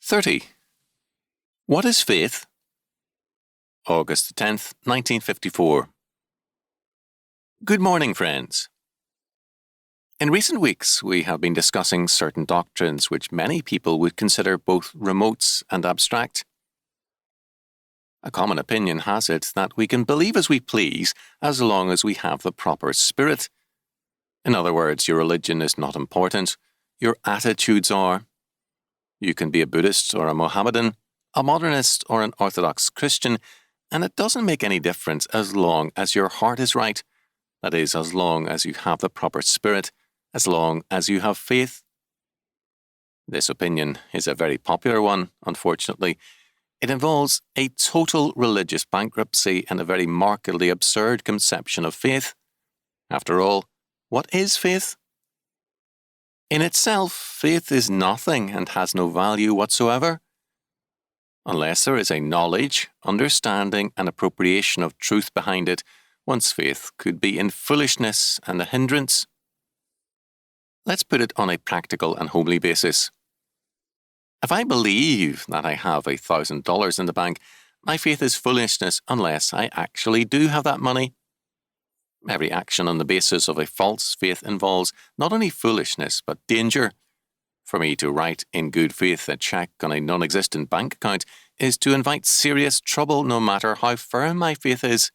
30. What is faith? August 10th, 1954. Good morning, friends. In recent weeks, we have been discussing certain doctrines which many people would consider both remote and abstract. A common opinion has it that we can believe as we please as long as we have the proper spirit. In other words, your religion is not important, your attitudes are. You can be a Buddhist or a Mohammedan, a modernist or an Orthodox Christian, and it doesn't make any difference as long as your heart is right. That is, as long as you have the proper spirit, as long as you have faith. This opinion is a very popular one, unfortunately. It involves a total religious bankruptcy and a very markedly absurd conception of faith. After all, what is faith? In itself, faith is nothing and has no value whatsoever. Unless there is a knowledge, understanding, and appropriation of truth behind it, one's faith could be in foolishness and a hindrance. Let's put it on a practical and homely basis. If I believe that I have $1,000 in the bank, my faith is foolishness unless I actually do have that money. Every action on the basis of a false faith involves not only foolishness but danger. For me to write in good faith a check on a non-existent bank account is to invite serious trouble no matter how firm my faith is.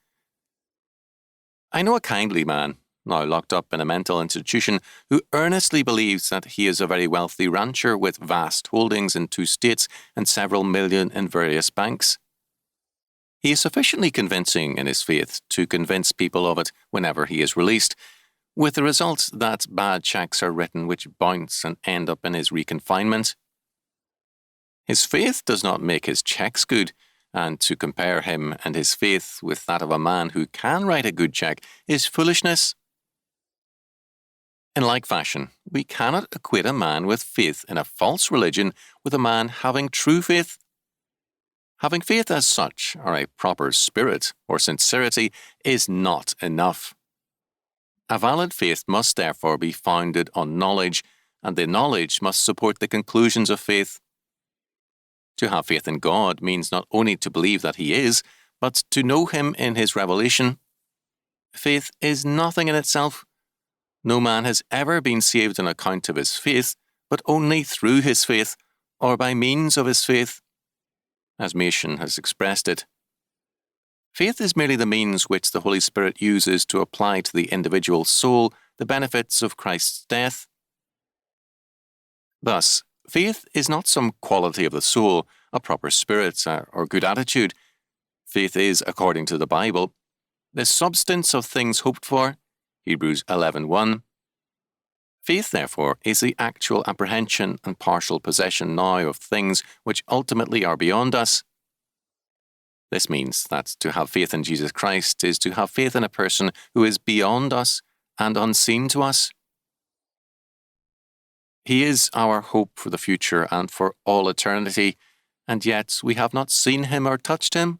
I know a kindly man, now locked up in a mental institution, who earnestly believes that he is a very wealthy rancher with vast holdings in 2 states and several million in various banks. He is sufficiently convincing in his faith to convince people of it whenever he is released, with the result that bad checks are written which bounce and end up in his reconfinement. His faith does not make his checks good, and to compare him and his faith with that of a man who can write a good check is foolishness. In like fashion, we cannot equate a man with faith in a false religion with a man having true faith. Having faith as such, or a proper spirit or sincerity, is not enough. A valid faith must therefore be founded on knowledge, and the knowledge must support the conclusions of faith. To have faith in God means not only to believe that He is, but to know Him in His revelation. Faith is nothing in itself. No man has ever been saved on account of his faith, but only through his faith, or by means of his faith, as Mason has expressed it. Faith is merely the means which the Holy Spirit uses to apply to the individual soul the benefits of Christ's death. Thus, faith is not some quality of the soul, a proper spirit, or good attitude. Faith is, according to the Bible, the substance of things hoped for, Hebrews 11:1. Faith, therefore, is the actual apprehension and partial possession now of things which ultimately are beyond us. This means that to have faith in Jesus Christ is to have faith in a person who is beyond us and unseen to us. He is our hope for the future and for all eternity, and yet we have not seen Him or touched Him.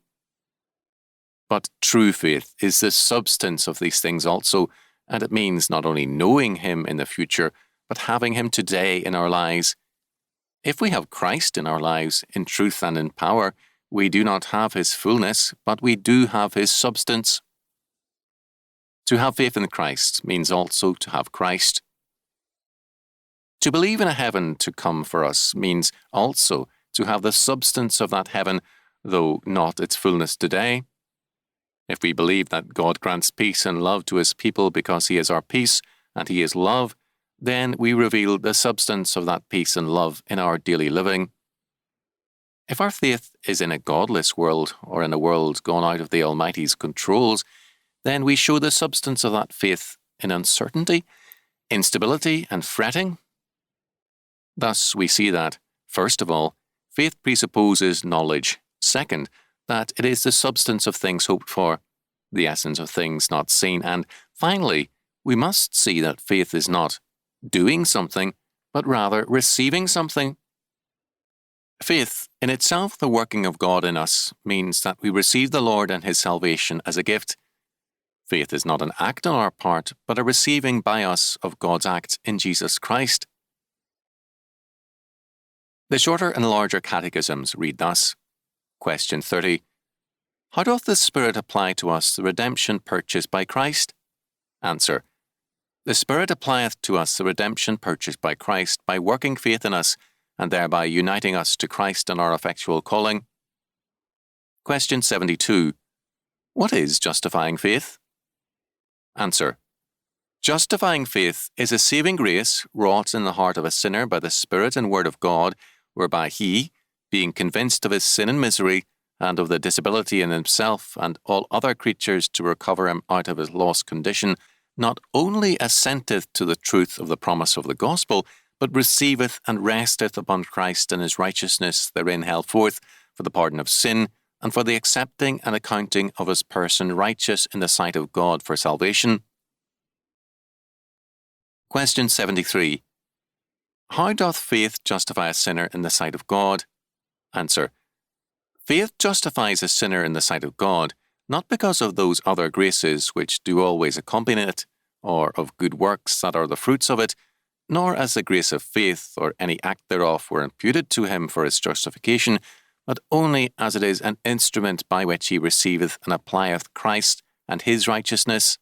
But true faith is the substance of these things also, and it means not only knowing Him in the future, but having Him today in our lives. If we have Christ in our lives, in truth and in power, we do not have His fullness, but we do have His substance. To have faith in Christ means also to have Christ. To believe in a heaven to come for us means also to have the substance of that heaven, though not its fullness today. If we believe that God grants peace and love to His people because He is our peace and He is love, then we reveal the substance of that peace and love in our daily living. If our faith is in a godless world or in a world gone out of the Almighty's controls, then we show the substance of that faith in uncertainty, instability, and fretting. Thus, we see that, first of all, faith presupposes knowledge. Second, that it is the substance of things hoped for, the essence of things not seen. And finally, we must see that faith is not doing something, but rather receiving something. Faith, in itself the working of God in us, means that we receive the Lord and His salvation as a gift. Faith is not an act on our part, but a receiving by us of God's act in Jesus Christ. The Shorter and Larger Catechisms read thus. Question 30. How doth the Spirit apply to us the redemption purchased by Christ? Answer. The Spirit applieth to us the redemption purchased by Christ by working faith in us, and thereby uniting us to Christ in our effectual calling. Question 72. What is justifying faith? Answer. Justifying faith is a saving grace wrought in the heart of a sinner by the Spirit and Word of God, whereby he, being convinced of his sin and misery, and of the disability in himself and all other creatures to recover him out of his lost condition, not only assenteth to the truth of the promise of the gospel, but receiveth and resteth upon Christ and his righteousness therein held forth, for the pardon of sin, and for the accepting and accounting of his person righteous in the sight of God for salvation. Question 73. How doth faith justify a sinner in the sight of God? Answer. Faith justifies a sinner in the sight of God, not because of those other graces which do always accompany it, or of good works that are the fruits of it, nor as the grace of faith or any act thereof were imputed to him for his justification, but only as it is an instrument by which he receiveth and applieth Christ and his righteousness,